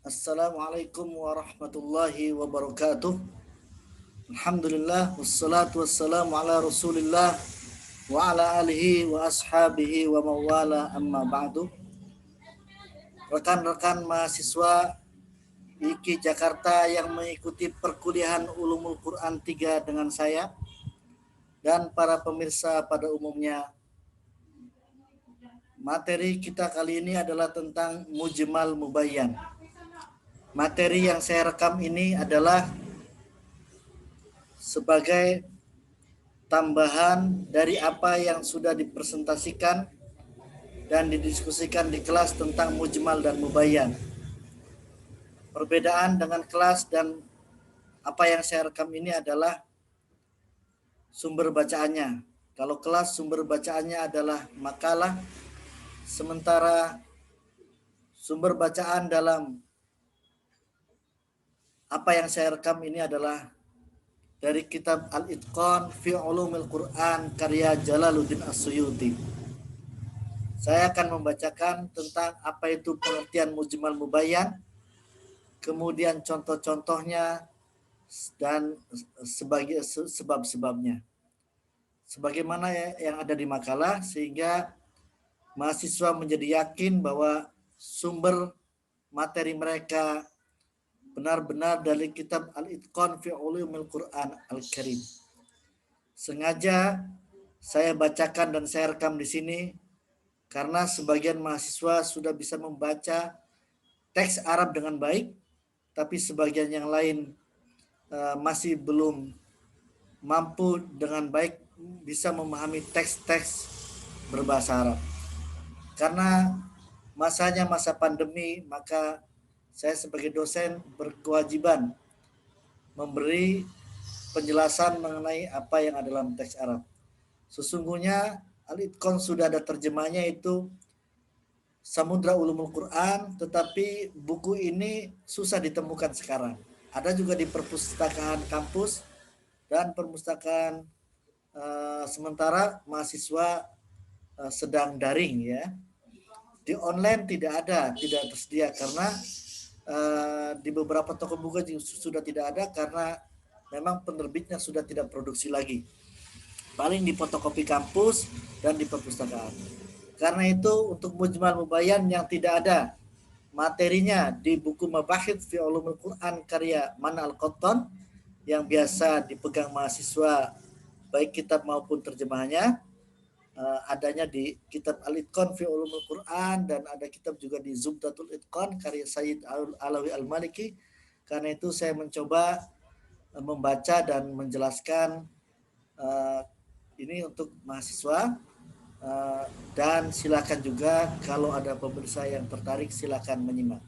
Assalamualaikum warahmatullahi wabarakatuh. Alhamdulillah wassalatu wassalamu ala Rasulillah wa ala alihi wa ashabihi wa mawala amma ba'du. Rekan-rekan mahasiswa IKI Jakarta yang mengikuti perkuliahan Ulumul Quran 3 dengan saya dan para pemirsa pada umumnya. Materi kita kali ini adalah tentang Mujmal Mubayyan. Materi yang saya rekam ini adalah sebagai tambahan dari apa yang sudah dipresentasikan dan didiskusikan di kelas tentang mujmal dan mubayyan. Perbedaan dengan kelas dan apa yang saya rekam ini adalah sumber bacaannya. Kalau kelas sumber bacaannya adalah makalah, sementara sumber bacaan dalam apa yang saya rekam ini adalah dari kitab Al-Itqan fi Ulumil Quran karya Jalaluddin As-Suyuti. Saya akan membacakan tentang apa itu pengertian mujmal mubayyan, kemudian contoh-contohnya dan sebagai sebab-sebabnya. Sebagaimana yang ada di makalah, sehingga mahasiswa menjadi yakin bahwa sumber materi mereka benar-benar dari kitab Al-Itqan fi Ulumil Quran Al-Karim. Sengaja saya bacakan dan saya rekam di sini karena sebagian mahasiswa sudah bisa membaca teks Arab dengan baik, tapi sebagian yang lain masih belum mampu dengan baik bisa memahami teks-teks berbahasa Arab. Karena masanya masa pandemi, maka saya sebagai dosen berkewajiban memberi penjelasan mengenai apa yang ada dalam teks Arab. Sesungguhnya Al-Itqan sudah ada terjemahnya, itu Samudra Ulumul Quran, tetapi buku ini susah ditemukan sekarang. Ada juga di perpustakaan kampus dan perpustakaan sementara mahasiswa sedang daring ya. Di online tidak tersedia karena di beberapa toko buku sudah tidak ada karena memang penerbitnya sudah tidak produksi lagi. Paling di fotokopi kampus dan di perpustakaan. Karena itu untuk mujmal mubayyan yang tidak ada materinya di buku Mabahith fi Ulumul Quran karya Mana Al-Qattan yang biasa dipegang mahasiswa baik kitab maupun terjemahannya, adanya di kitab Al-Itqan fi Ulumul Quran dan ada kitab juga di Zubdatul Itqan karya Sayyid Alawi Al-Maliki. Karena itu saya mencoba membaca dan menjelaskan ini untuk mahasiswa, dan silakan juga kalau ada pemirsa yang tertarik silakan menyimak.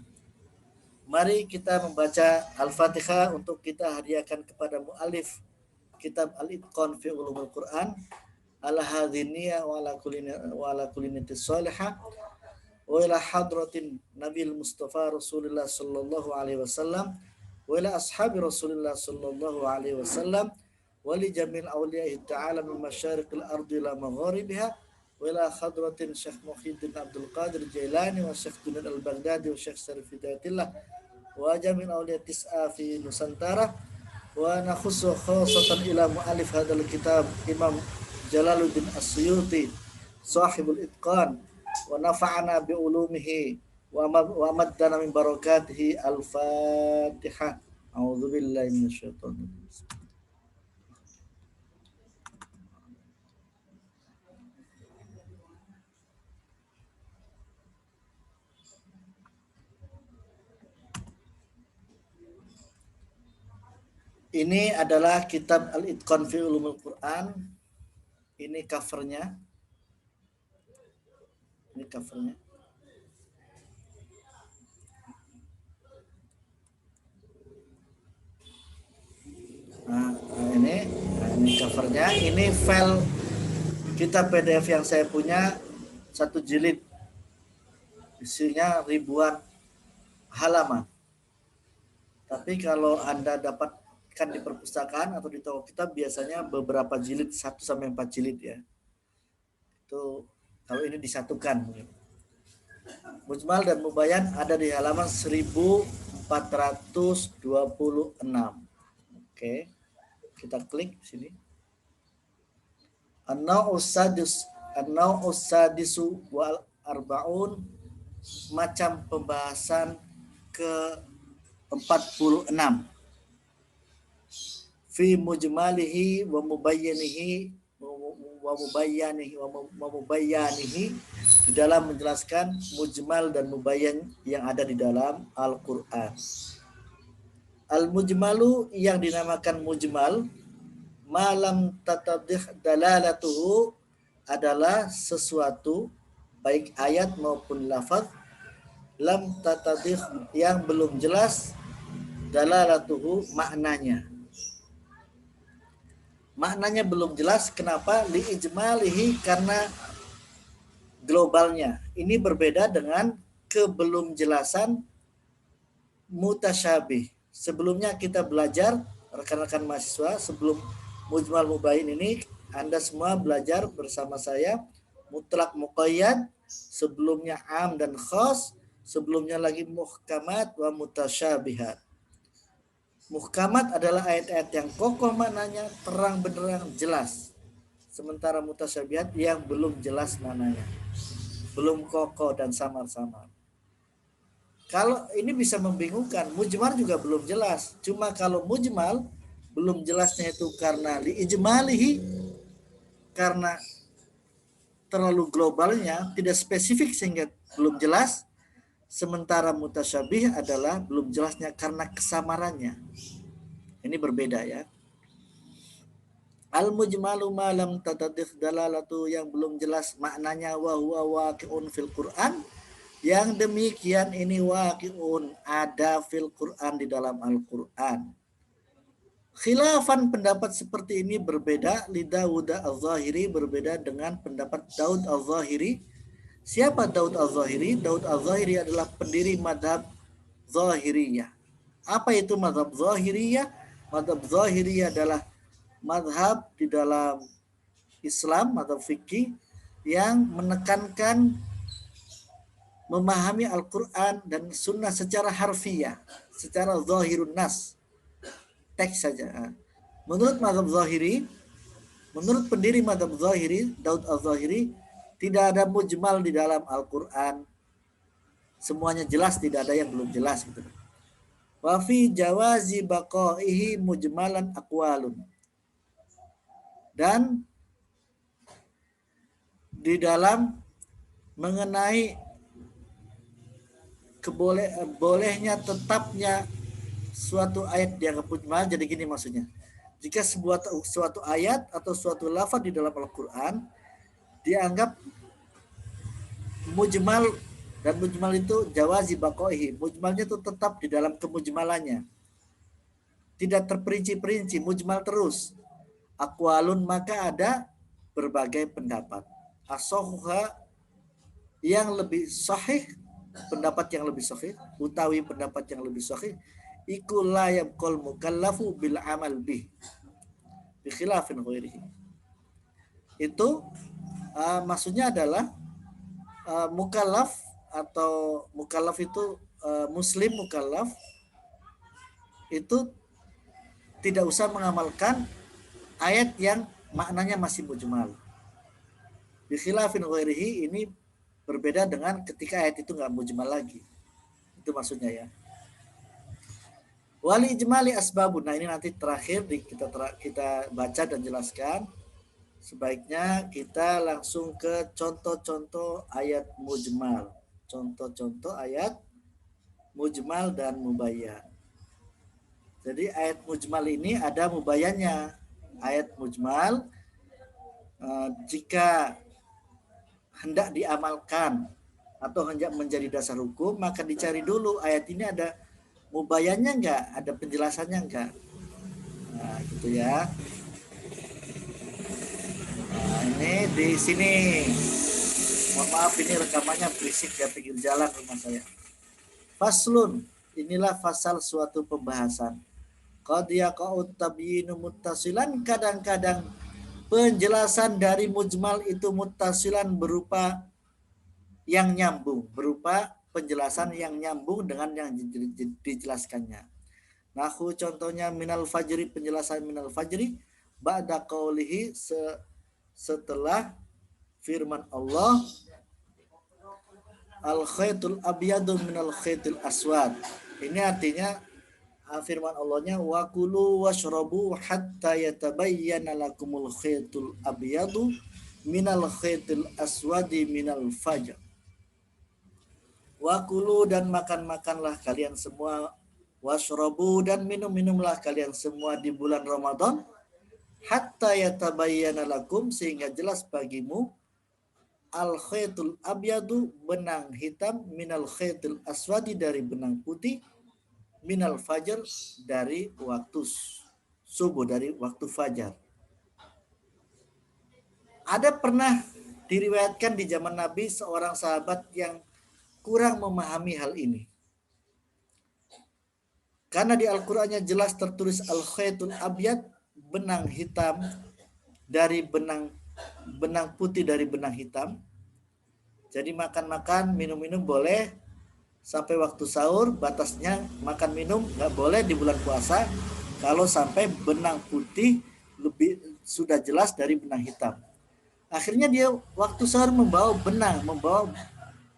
Mari kita membaca Al-Fatihah untuk kita hadiahkan kepada mu'alif kitab Al-Itqan fi Ulumul Quran ala hadhiniyah wa ala kulinitis salihah wa ila hadratin Nabil Mustafa Rasulullah sallallahu alaihi wasallam wa ila ashabi Rasulullah sallallahu alaihi wasallam wa li jamil awliya'i ta'ala min masyariqil ardi ila magharibiha wa ila hadratin Syekh Muhyiddin Abdul Qadir Jailani wa Syekh Junaid Al-Baghdadi wa Syekh Syarif Hidayatullah wa jamil awliya tis'a fi Nusantara wa nakhussu khasatan ila mu'alif hadal kitab Imam Jalaluddin As-Suyuti sahibul Itqan wa nafa'ana bi ulumihi wa maddana min barakatihi. Al-Fatihah. A'udzubillahi minasyaitonir rajim. Ini adalah kitab Al-Itqan fi Ulumul Quran. Ini covernya. Ini covernya. Nah, ini covernya. Ini file kitab PDF yang saya punya, satu jilid. Isinya ribuan halaman. Tapi kalau Anda dapatkan di perpustakaan atau di toko kitab biasanya beberapa jilid, 1 sampai 4 jilid ya. Itu kalau ini disatukan. Mujmal dan mubayyan ada di halaman 1000 426. Oke, kita klik sini. An-Naw'us Sadisu wal Arbaun, macam pembahasan ke 46. Fi mujmalihi wa mubayyanihi di dalam menjelaskan mujmal dan mubayyan yang ada di dalam Al-Qur'an. Al-mujmalu yang dinamakan mujmal, malam tatadih dalalatuhu, adalah sesuatu baik ayat maupun lafaz, lam tatadih yang belum jelas, dalalatuhu maknanya. Maknanya belum jelas, kenapa? Li ijmalihi, karena globalnya. Ini berbeda dengan kebelum jelasan mutasyabih. Sebelumnya kita belajar, rekan-rekan mahasiswa, sebelum mujmal mubayyin ini, Anda semua belajar bersama saya mutlak muqayyad, sebelumnya am dan khas, sebelumnya lagi muhkamat wa mutasyabihat. Muhkamat adalah ayat-ayat yang kokoh maknanya, terang benderang, jelas. Sementara mutasyabihat yang belum jelas maknanya, belum kokoh dan samar-samar. Kalau ini bisa membingungkan, mujmal juga belum jelas. Cuma kalau mujmal belum jelasnya itu karena li ijmalihi, karena terlalu globalnya, tidak spesifik sehingga belum jelas. Sementara mutasyabih adalah belum jelasnya karena kesamarannya. Ini berbeda ya. Al-mujmalu ma lam tatadikh dalalatu, yang belum jelas maknanya, wa huwa waqi'un fil Qur'an, yang demikian ini waqi'un, ada fil Qur'an, di dalam Al-Qur'an. Khilafan, pendapat seperti ini berbeda li Daud al-Zahiri, berbeda dengan pendapat Daud al-Zahiri. Siapa Daud al-Zahiri? Daud al-Zahiri adalah pendiri madhab Zahiriyah. Apa itu madhab Zahiriyah? Madhab Zahiriyah adalah madhab di dalam Islam, madhab fikih, yang menekankan memahami Al-Quran dan Sunnah secara harfiah, secara zahirun nas, teks saja. Menurut madhab Zahiri, menurut pendiri madhab Zahiri, Daud al-Zahiri, tidak ada mujmal di dalam Al-Quran. Semuanya jelas, tidak ada yang belum jelas. Gitu. Wa fi jawazi baqaihi mujmalan aqwalun. Dan di dalam mengenai bolehnya tetapnya suatu ayat dianggap mujmal, jadi gini maksudnya. Jika suatu ayat atau suatu lafaz di dalam Al-Quran dianggap mujmal, dan mujmal itu jawazi baqaihi, mujmalnya itu tetap di dalam kemujmalannya, tidak terperinci-perinci, mujmal terus. Aqwalun, maka ada berbagai pendapat. As-sahha, yang lebih sahih, pendapat yang lebih sahih, utawi pendapat yang lebih sahih, iku la yabqal mukallafu bil amal bih bi khilafin ghairihi. Itu maksudnya adalah mukallaf, atau mukallaf itu muslim mukallaf itu tidak usah mengamalkan ayat yang maknanya masih mujmal. Bi khilafin ghairihi, ini berbeda dengan ketika ayat itu nggak mujmal lagi. Itu maksudnya ya. Wali ijmali asbabun. Nah ini nanti terakhir kita baca dan jelaskan. Sebaiknya kita langsung ke contoh-contoh ayat mujmal. Contoh-contoh ayat mujmal dan mubayyan. Jadi ayat mujmal ini ada mubayyannya. Ayat mujmal jika hendak diamalkan atau hendak menjadi dasar hukum, maka dicari dulu ayat ini ada mubayyannya enggak, ada penjelasannya enggak. Nah, gitu ya. Nah, ini di sini. Mohon maaf, ini rekamannya berisik ya, pinggir jalan rumah saya. Faslun, inilah fasal suatu pembahasan. Qad yaqa'ut tabyinu muttasilan, kadang-kadang penjelasan dari mujmal itu muttasilan, berupa yang nyambung, berupa penjelasan yang nyambung dengan yang dijelaskannya. Nahu contohnya minal fajri, penjelasan minal fajri ba'da qaulihi, setelah firman Allah al khaitul abyadu minal khaitul aswad. Ini artinya firman Allahnya wa kulu washrabu hatta yatabayyana lakumul khaitul abyadu minal khaitul aswadi minal fajr. Wa kulu, dan makan-makanlah kalian semua, washrabu, dan minum-minumlah kalian semua di bulan Ramadan, hatta yatabayyana lakum, sehingga jelas bagimu, al khaitul abyadu, benang hitam, minal khaitul aswadi, dari benang putih, minal fajar, dari waktu subuh, dari waktu fajar. Ada pernah diriwayatkan di zaman Nabi seorang sahabat yang kurang memahami hal ini. Karena di Al-Qur'annya jelas tertulis al khaitul abyad, benang hitam dari benang putih dari benang hitam. Jadi makan-makan, minum-minum boleh sampai waktu sahur, batasnya makan minum nggak boleh di bulan puasa kalau sampai benang putih lebih sudah jelas dari benang hitam. Akhirnya dia waktu sahur membawa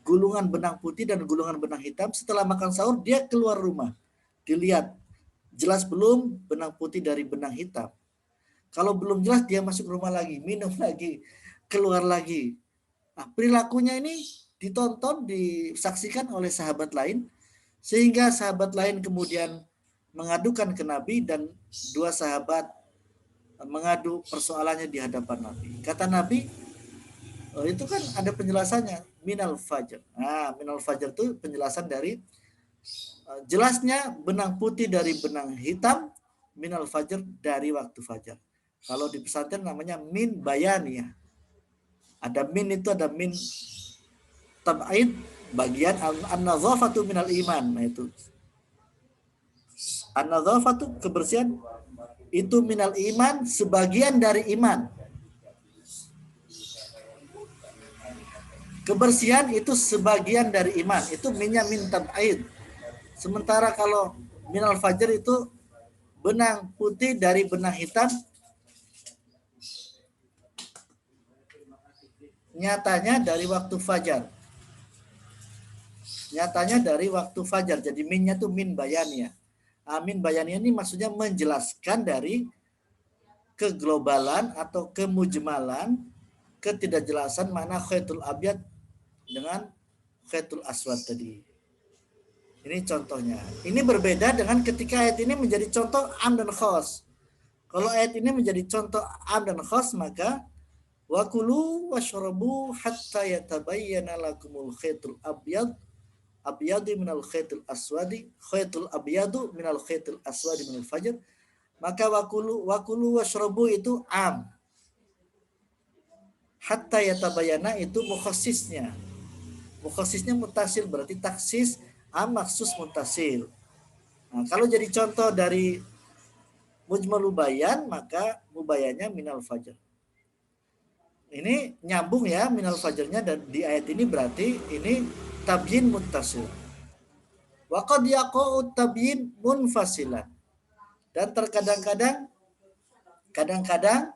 gulungan benang putih dan gulungan benang hitam. Setelah makan sahur dia keluar rumah, dilihat jelas belum benang putih dari benang hitam. Kalau belum jelas dia masuk rumah lagi, minum lagi, keluar lagi. Nah, perilakunya ini ditonton, disaksikan oleh sahabat lain, sehingga sahabat lain kemudian mengadukan ke Nabi, dan dua sahabat mengadu persoalannya di hadapan Nabi. Kata Nabi, oh, itu kan ada penjelasannya, minal fajar. Nah, minal fajar itu penjelasan dari jelasnya benang putih dari benang hitam, minal fajar, dari waktu fajar. Kalau di pesantren namanya min bayaniyah. Ada min, itu ada min tab'id, bagian an-nadhafatu minal iman. Nah, itu an-nadhafatu, kebersihan, itu minal iman, sebagian dari iman. Kebersihan itu sebagian dari iman, itu minyak min tab'id. Sementara kalau minal fajar itu benang putih dari benang hitam, nyatanya dari waktu fajar. Nyatanya dari waktu fajar. Jadi minnya itu min bayaniyah. Min bayaniyah ini maksudnya menjelaskan dari keglobalan atau kemujmalan, ketidakjelasan mana khaitul abyad dengan khaitul aswad tadi. Ini contohnya. Ini berbeda dengan ketika ayat ini menjadi contoh am dan khos. Kalau ayat ini menjadi contoh am dan khos, maka wa kulu washrabu hatta yatabayyana lakumul khaitul abyadu minal khaitul aswadi, khaitul abyadu minal khaitul aswadi minal fajr. Maka wa kulu washrabu itu am. Hatta yatabayyana itu mukhassisnya. Mukhassisnya mutasil, berarti taksis am maksus mutasil. Nah, kalau jadi contoh dari mujmal bayan, maka mubayannya minal fajr. Ini nyambung ya minal fajrnya, dan di ayat ini berarti ini tabyin muttasil. Wa qad yaqa'u tabyin munfasilan. Dan kadang-kadang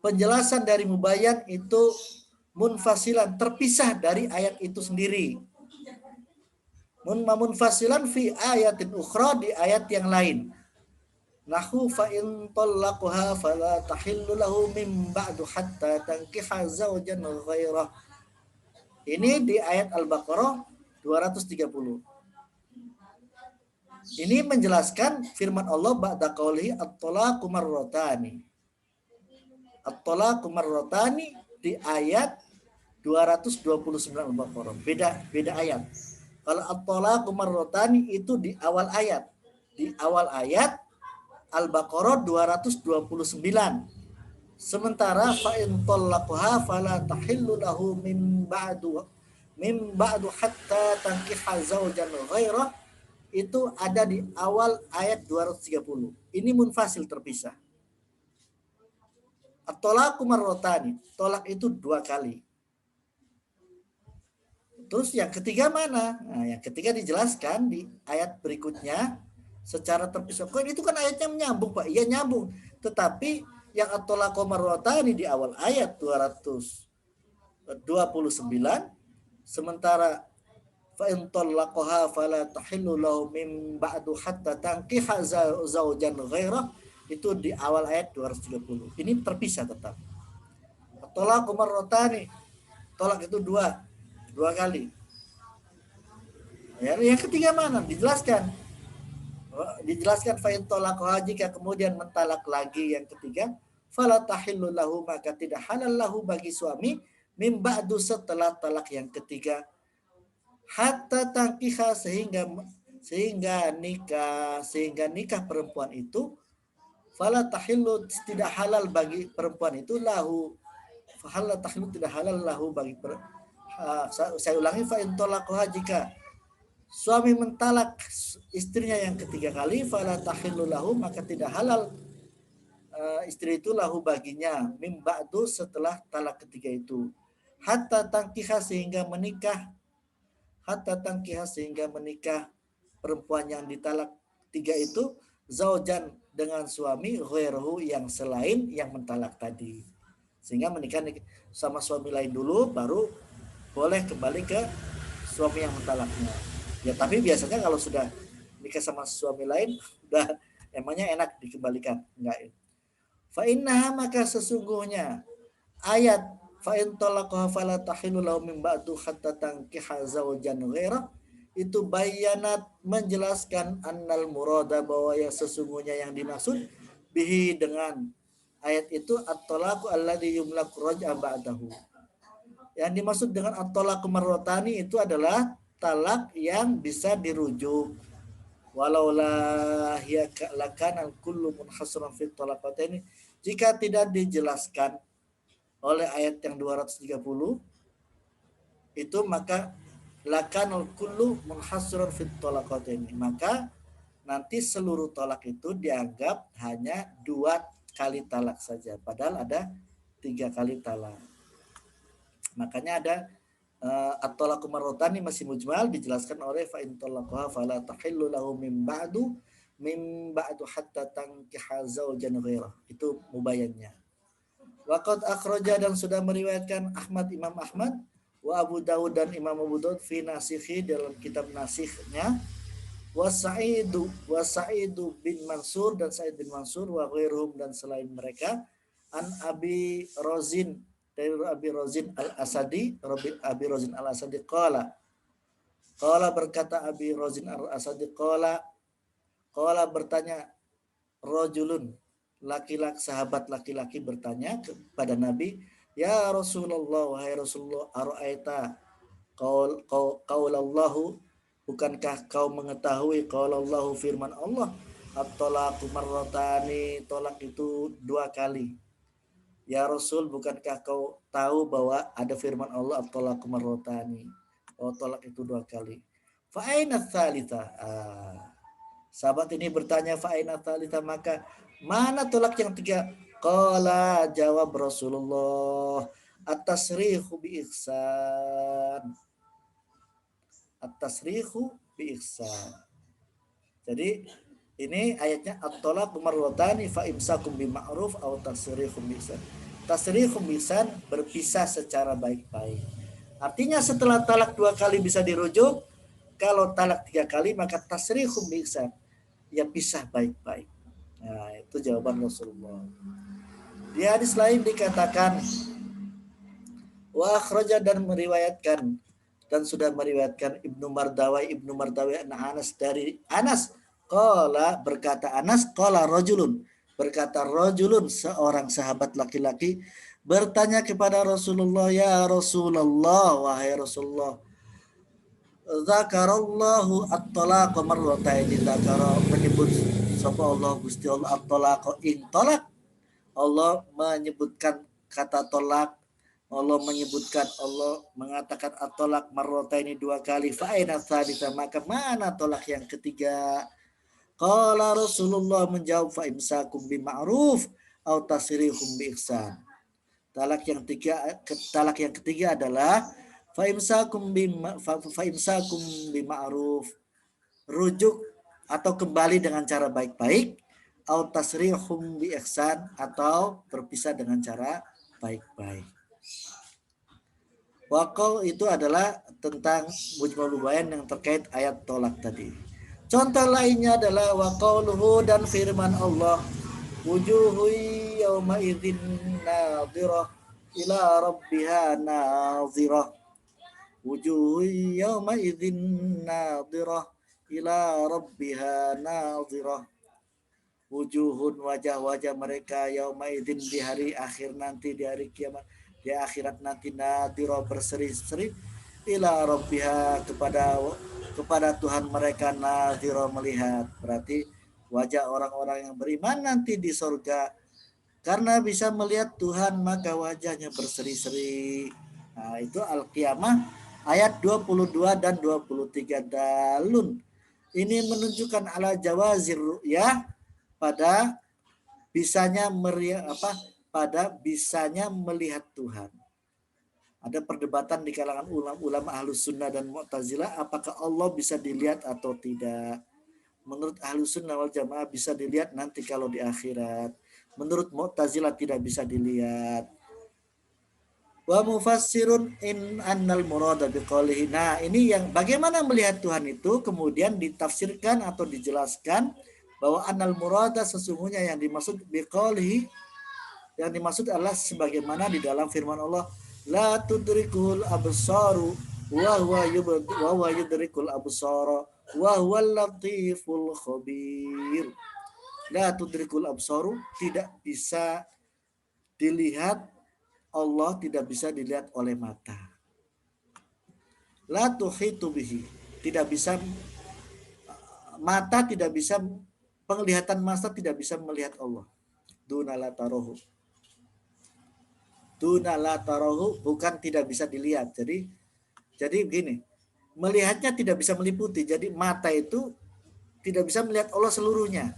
penjelasan dari mubayan itu munfasilan, terpisah dari ayat itu sendiri. Munfasilan fi ayatin ukhra, di ayat yang lain. Nahu fa in talaqaha fala tahillu lahu min ba'du hatta tankiha zawjan ghairah. Ini di ayat Al-Baqarah 230. Ini menjelaskan firman Allah ba'da qaulihi at-talaqu marratani. At-talaqu marratani di ayat 229 Al-Baqarah. Beda ayat. Kalau at-talaqu marratani itu di awal ayat. Di awal ayat Al-Baqarah 229. Sementara fa in talaqaha fala tahillu lahu min ba'du hatta tankiha zawjan ghairah, itu ada di awal ayat 230. Ini munfasil, terpisah. At-talaqu marratani, tolak itu 2 kali. Terus yang ketiga mana? Nah, yang ketiga dijelaskan di ayat berikutnya secara terpisah. Kok itu kan ayatnya menyambung, Pak? Iya nyambung. Tetapi yang at-talaqu marratani di awal ayat 229, sementara fa in talaqaha fala tahillu lahu min ba'du hatta tankiha zaujan ghairah, itu di awal ayat 230. Ini terpisah tetap. At-talaqu marratani, tolak itu dua kali. Ya, yang ketiga mana? Dijelaskan fa in talaqaha, jika kemudian mentalak lagi yang ketiga, fala tahillu lahu, maka tidak halal lahu bagi suami mim ba'du, setelah talak yang ketiga, hatta tangkiha, sehingga nikah perempuan itu, fala tahillu, tidak halal bagi perempuan itu, lahu, fala tahillu, tidak halal lahu bagi saya ulangi, fa in talaqaha, jika suami mentalak istrinya yang ketiga kali, fala tahillu lahu, maka tidak halal istri itu lahu baginya mim ba'du, setelah talak ketiga itu, hatta tangkiha, sehingga menikah perempuan yang ditalak tiga itu, zaujan, dengan suami, ghairahu, yang selain yang mentalak tadi, sehingga menikah sama suami lain dulu, baru boleh kembali ke suami yang mentalaknya. Ya tapi biasanya kalau sudah nikah sama suami lain, udah emangnya enak dikembalikan? Enggak. Fa innaha, maka sesungguhnya ayat fa in talaqaha fala tahillu lahu min ba'du hatta tankiha zawjan ghairah, itu bayanat, menjelaskan, annal murada, bahwa yang sesungguhnya yang dimaksud bihi, dengan ayat itu, at-talaqu alladhi yumlaku raj'a ba'dahu. Yang dimaksud dengan at-talaqu marratani itu adalah talak yang bisa dirujuk. Walaula hiya lakana kullu munhasran fi talaqataini, jika tidak dijelaskan oleh ayat yang 230 itu, maka lakana kullu munhasran fi talaqataini, maka nanti seluruh talak itu dianggap hanya 2 kali talak saja, padahal ada 3 kali talak. Makanya ada at-talaqu marratani masih mujmal, dijelaskan oleh fa in talaqaha fala tahillu lahu min ba'du hatta tankiha zawjan ghairah. Itu mubayannya. Waqad akhraja, dan sudah meriwayatkan Imam Ahmad, wa Abu Dawud, dan Imam Abu Dawud, fi nasikhi, dalam kitab nasikhnya, wa Sa'idu bin Mansur, dan Sa'id bin Mansur, wa ghairuhum, dan selain mereka, an Abi Rozin, dari Abi Rozin al-Asadi, qala berkata Abi Rozin al-Asadi, qala bertanya rajulun, laki-laki, sahabat laki-laki bertanya kepada Nabi, ya Rasulullah, wahai Rasulullah, ara'aita qaulallahu, bukankah kau mengetahui qaulallahu, firman Allah, at-talaqu marratani, tolak itu 2 kali. Ya Rasul, bukankah kau tahu bahwa ada firman Allah, at-talaqu marratani, tolak itu 2 kali. Fa aina tsalitsa? Sahabat ini bertanya, fa aina tsalitsa, maka mana tolak yang 3? Qala, jawab Rasulullah, at-tasrihu bi ihsan. At-tasrihu bi ihsan. Jadi ini ayatnya, at-talaqu marratani fa imsakum bi ma'ruf aw tasrihum bi ihsan. Tasrihum bi ihsan, berpisah secara baik-baik. Artinya setelah talak 2 kali bisa dirujuk, kalau talak 3 kali maka tasrihum bi ihsan, ya pisah baik-baik. Nah, itu jawaban Rasulullah. Di hadis lain dikatakan, wa akhraja, dan meriwayatkan, dan sudah meriwayatkan Ibnu Mardawai Anas, dari Anas, qala, berkata Anas, qala rajulun, berkata rajulun, seorang sahabat laki-laki bertanya kepada Rasulullah, ya Rasulullah, wahai Rasulullah, zakarallahu at-talaqa marrataini, zakara, menyebut sapa Allah Gusti Allah at-talaqa ing talak, Allah menyebutkan kata tolak, Allah mengatakan at-talaq marrataini 2 kali, fa aina tsalitsah, maka mana tolak yang ketiga? Qala Rasulullah menjawab, fa imsakum bi ma'ruf aw tasrihum bi ihsan. Talak yang ketiga adalah Fa imsakum bima'ruf, rujuk atau kembali dengan cara baik-baik, au tasrihum bi ihsan, atau berpisah dengan cara baik-baik. Wakau itu adalah tentang mujmalul bayan yang terkait ayat tolak tadi. Contoh lainnya adalah waqauluhu, dan firman Allah, wujuhu yawma idzin nadhirah ila rabbiha nadhirah. Wujuhu yawma idzin nadhirah ila rabbiha nadhirah. Wujuhun, wajah-wajah mereka, yauma idzin, di hari akhir nanti, di hari kiamat, di akhirat nanti, nadhirah, berseri-seri, ila rabbiha, kepada Tuhan mereka, nadhirah, melihat. Berarti wajah orang-orang yang beriman nanti di surga, karena bisa melihat Tuhan maka wajahnya berseri-seri. Nah, itu Al-Qiyamah ayat 22 dan 23. Dalun, ini menunjukkan ala jawazir ru'yah, pada bisanya melihat Tuhan. Ada perdebatan di kalangan ulama Ahlus Sunnah dan Mu'tazilah, apakah Allah bisa dilihat atau tidak. Menurut Ahlus Sunnah wal Jamaah bisa dilihat nanti kalau di akhirat. Menurut Mu'tazilah tidak bisa dilihat. Wa mufassirun in annal murada biqaulihi. Nah, ini yang bagaimana melihat Tuhan itu kemudian ditafsirkan atau dijelaskan bahwa annal murada, sesungguhnya yang dimaksud biqaulihi, yang dimaksud adalah sebagaimana di dalam firman Allah, la tudrikul absaru wa huwa yudrikul absara wa huwal latiful khabir. La tudrikul absaru, tidak bisa dilihat Allah, tidak bisa dilihat oleh mata. La tuhitu bihi, tidak bisa, mata tidak bisa, penglihatan mata tidak bisa melihat Allah. Dunala tarohu. Dunala tarohu bukan tidak bisa dilihat. Jadi begini, melihatnya tidak bisa meliputi. Jadi mata itu tidak bisa melihat Allah seluruhnya.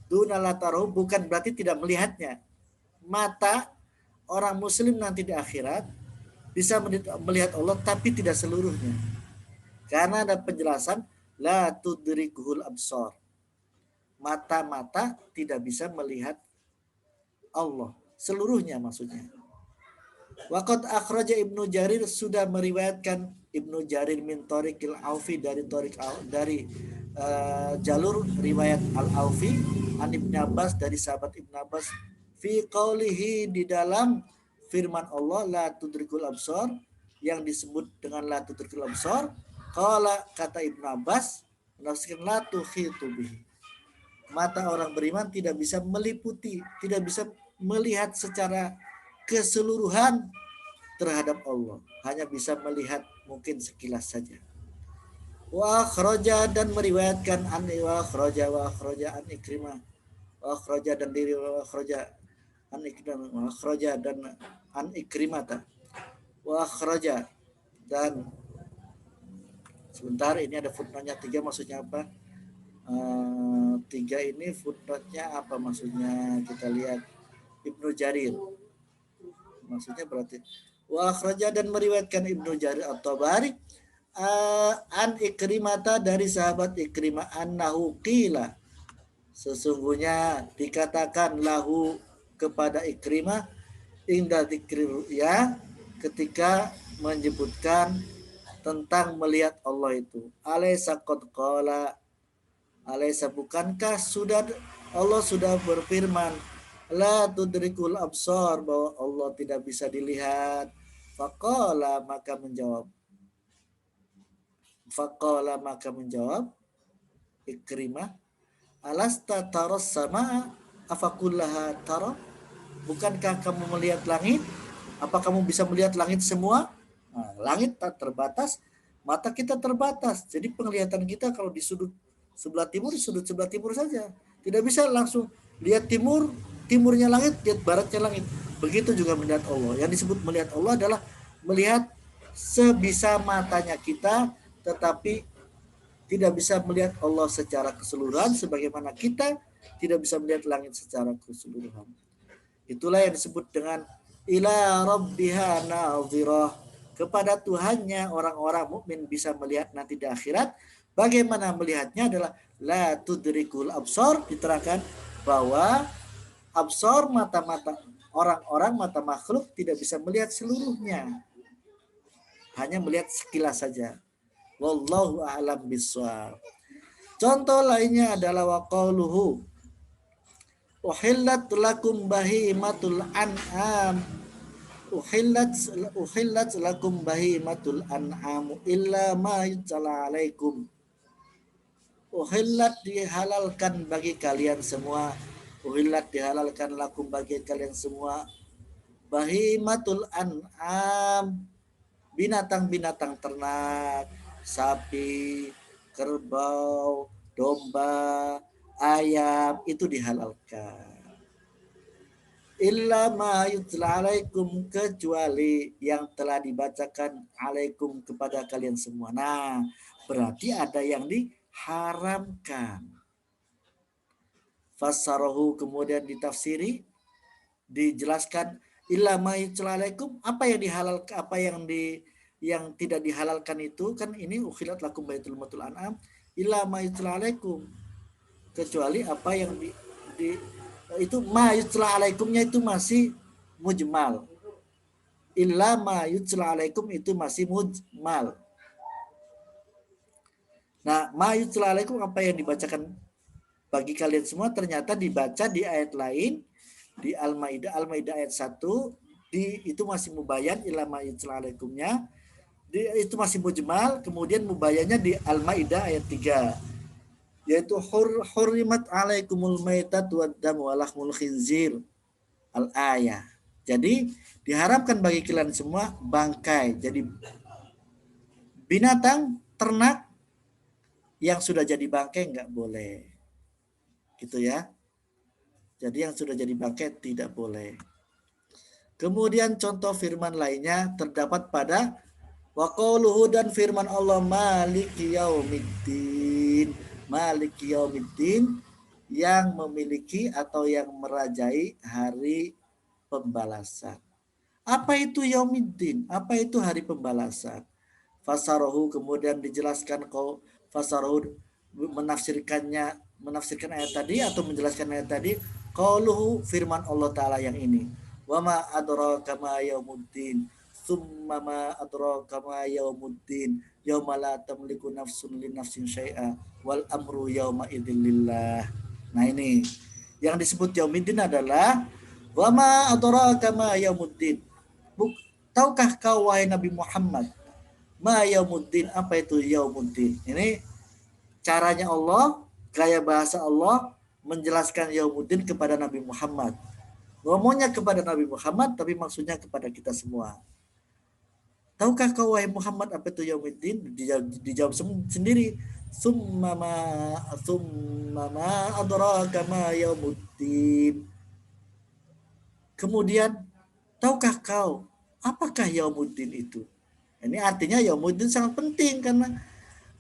Dunala tarohu bukan berarti tidak melihatnya. Mata orang muslim nanti di akhirat bisa melihat Allah tapi tidak seluruhnya. Karena ada penjelasan la tudrikuhul absar. Mata-mata tidak bisa melihat Allah seluruhnya, maksudnya. Waqad akhraja Ibnu Jarir, sudah meriwayatkan Ibnu Jarir min Tariqil Aufi, dari jalur riwayat Al-Aufi, an Ibnu Abbas, dari sahabat Ibnu Abbas, fi qaulihi, di dalam firman Allah, la tudrikul absar, yang disebut dengan la tudrikul absar, qala, kata Ibnu Abbas, menafsirkan la tuhitu bihi. Mata orang beriman tidak bisa meliputi, tidak bisa melihat secara keseluruhan terhadap Allah, hanya bisa melihat mungkin sekilas saja. Wa akhraja, dan meriwayatkan an wa akhraja an Ikrimah, wa akhraja, dan diri wa akhraja an Ikrimah, wa akhraja, dan an Ikrimah, wa akhraja, dan sebentar, ini ada footnote-nya 3, maksudnya apa? 3 ini footnote-nya apa maksudnya, kita lihat. Ibnu Jarir maksudnya berarti wa akhraja, dan meriwayatkan Ibnu Jarir at-Tabari an Ikrimah, dari sahabat Ikrimah, annahu qila, sesungguhnya dikatakan lahu, kepada Ikrimah, inda dzikri ru'ya, ketika menyebutkan tentang melihat Allah itu, alaysa qad qala, alaysa, bukankah Allah sudah berfirman, la tudrikul absar, bahwa Allah tidak bisa dilihat. Faqala, maka menjawab Ikrimah, alasta taras sama afakullaha tara, bukankah kamu melihat langit? Apa kamu bisa melihat langit semua? Nah, langit tak terbatas, mata kita terbatas. Jadi penglihatan kita kalau di sudut sebelah timur saja. Tidak bisa langsung lihat timurnya langit, lihat baratnya langit. Begitu juga melihat Allah. Yang disebut melihat Allah adalah melihat sebisa matanya kita, tetapi tidak bisa melihat Allah secara keseluruhan, sebagaimana kita tidak bisa melihat langit secara keseluruhan. Itulah yang disebut dengan ila rabbiha nadhirah, kepada Tuhannya orang-orang mukmin bisa melihat nanti di akhirat. Bagaimana melihatnya adalah la tudrikul absor, diterangkan bahwa absor mata-mata orang-orang, mata makhluk tidak bisa melihat seluruhnya. Hanya melihat sekilas saja. Wallahu a'lam bishawab. Contoh lainnya adalah waqauluhu uhillat lakum bahimatul an'am. Uhillat lakum bahimatul an'am illa ma yutla alaikum. Uhillat dihalalkan bagi kalian semua. Uhillat dihalalkan lakum bagi kalian semua. Bahimatul an'am, binatang-binatang ternak, sapi, kerbau, domba, ayam, itu dihalalkan. Illa ma yutla alaikum, kecuali yang telah dibacakan alaikum kepada kalian semua. Nah, berarti ada yang diharamkan. Fassarahu, kemudian ditafsiri, dijelaskan illa ma yutla alaikum, apa yang dihalalkan, apa yang tidak dihalalkan itu kan ini ukhilat lakum baitul matul an'am illa ma yutla alaikum, kecuali apa yang itu ma yutla alaikumnya itu masih mujmal. Illa ma yutla alaikum itu masih mujmal. Nah, ma yutla alaikum, apa yang dibacakan bagi kalian semua, ternyata dibaca di ayat lain, di Al-Maidah ayat 1, itu masih mubayyan. Illa ma yutla alaikumnya itu masih mujmal. Kemudian mubayyannya di Al-Maidah ayat 3, yaitu hurrimat alaikumul maitat wad dam wa lahmul khinzir al-ayah. Jadi diharamkan bagi kalian semua bangkai, jadi binatang ternak yang sudah jadi bangkai nggak boleh, gitu ya. Jadi yang sudah jadi bangkai tidak boleh. Kemudian contoh firman lainnya terdapat pada waqauluhu, dan firman Allah maliki yaumiddin. Maliki yaumiddin, yang memiliki atau yang merajai hari pembalasan. Apa itu yaumiddin? Apa itu hari pembalasan? Fasarohu, kemudian dijelaskan fasarohu, menafsirkan ayat tadi atau menjelaskan ayat tadi. Qauluhu, firman Allah Ta'ala yang ini. Wa ma adraka ma yaumuddin. Summa ma adraka ma yaumuddin. Yauma la tamliku nafsun li nafsin syai'a wal amru yauma idzin lillah. Nah, ini yang disebut yaumiddin adalah wa ma adraka ma yaumuddin. Tahukah kau wahai Nabi Muhammad, ma yaumuddin, apa itu yaumuddin? Ini caranya Allah, gaya bahasa Allah menjelaskan yaumuddin kepada Nabi Muhammad. Ngomongnya kepada Nabi Muhammad, tapi maksudnya kepada kita semua. Tahukah kau wahai Muhammad apa itu yaumuddin? Dijawab sendiri. Summa ma adraka ma yaumuddin. Kemudian, tahukah kau apakah yaumuddin itu? Ini artinya yaumuddin sangat penting, karena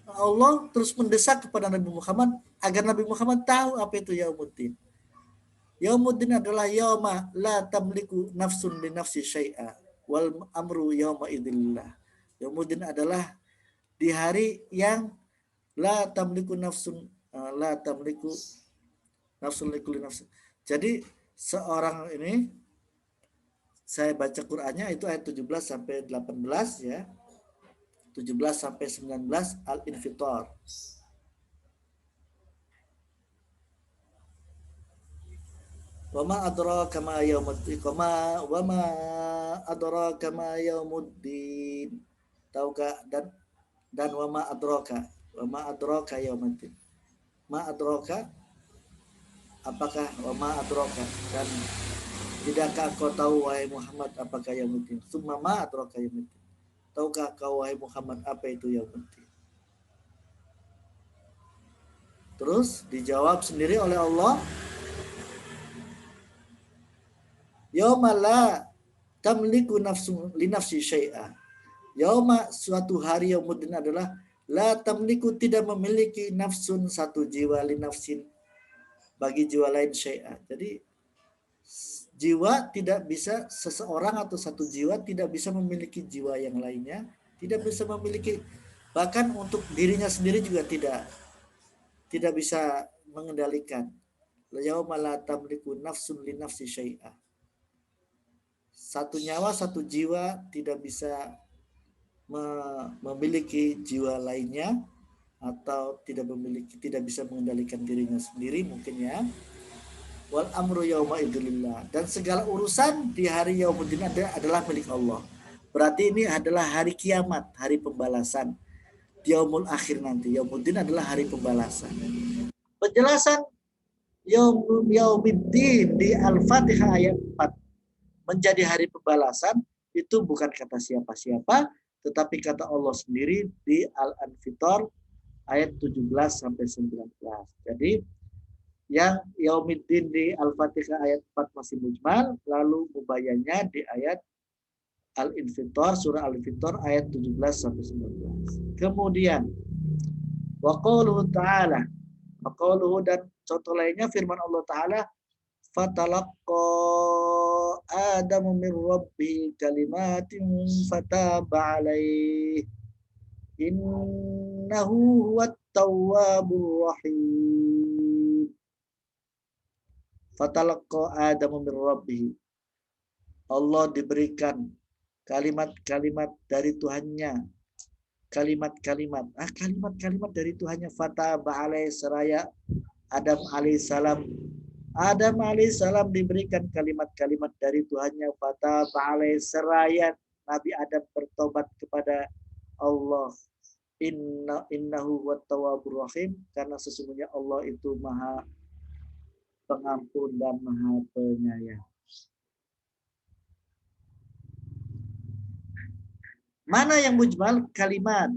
Allah terus mendesak kepada Nabi Muhammad agar Nabi Muhammad tahu apa itu yaumuddin. Yaumuddin adalah yauma la tamliku nafsun li nafsi syai'a wal amru yauma idzillah. Yaumuddin adalah di hari yang la tamliku nafsun li nafsin. Jadi seorang ini, saya baca Qur'annya itu ayat 17 sampai 18 ya. 17 sampai 19 Al-Infitar. Wa ma adraka ma yaumuddin. Wa ma adraka ma yaumuddin. Tahukah, dan wa ma adraka yaumuddin. Ma adraka, apakah wa ma adraka, dan tidakkah kau tahu wahai Muhammad apakah yaumuddin? Summa ma adraka yaumuddin. Tahukah kau wahai Muhammad apa itu yaumuddin? Terus dijawab sendiri oleh Allah, yauma la tamliku nafsun li nafsi syai'a. Yauma, suatu hari, yaumuddin adalah la tamliku, tidak memiliki, nafsun, satu jiwa, li nafsin, bagi jiwa lain, syai'a. Jadi Jiwa tidak bisa, seseorang atau satu jiwa tidak bisa memiliki jiwa yang lainnya, tidak bisa memiliki, bahkan untuk dirinya sendiri juga tidak bisa mengendalikan. Yauma la tamliku nafsun li nafsi syai'a. Satu nyawa, satu jiwa tidak bisa memiliki jiwa lainnya, atau tidak bisa mengendalikan dirinya sendiri mungkin ya. Wal amru yauma idzillah, dan segala urusan di hari yaumuddin adalah milik Allah. Berarti ini adalah hari kiamat, hari pembalasan. Yaumul akhir nanti, yaumuddin adalah hari pembalasan. Penjelasan yaumiddin di Al-Fatihah ayat 4 menjadi hari pembalasan itu bukan kata siapa-siapa, tetapi kata Allah sendiri di Al-Anfitar ayat 17 sampai 19. Jadi yang yaumiddin di Al-Fatihah ayat 4 masih mujmal, lalu mubayyannya di ayat Al-Infitar, surah Al-Infitar ayat 17 sampai 19. Kemudian waqaluhu ta'ala, waqaluhu, dan contoh lainnya firman Allah Ta'ala, fatalaqqa Adamu min rabbi kalimatin fataba alaih innahu huwat tawwabur rahim. Fatalaqqa Adamu min rabbih, Allah diberikan kalimat-kalimat dari Tuhannya, kalimat-kalimat dari Tuhannya. Fataba alaih, seraya Adam alaihissalam, diberikan kalimat-kalimat dari Tuhannya. Fataba alaih, seraya Nabi Adam bertobat kepada Allah. Innahu wat tawwabur rahim, karena sesungguhnya Allah itu Maha Pengampun dan Maha Penyayang. Mana yang mujmal? Kalimat.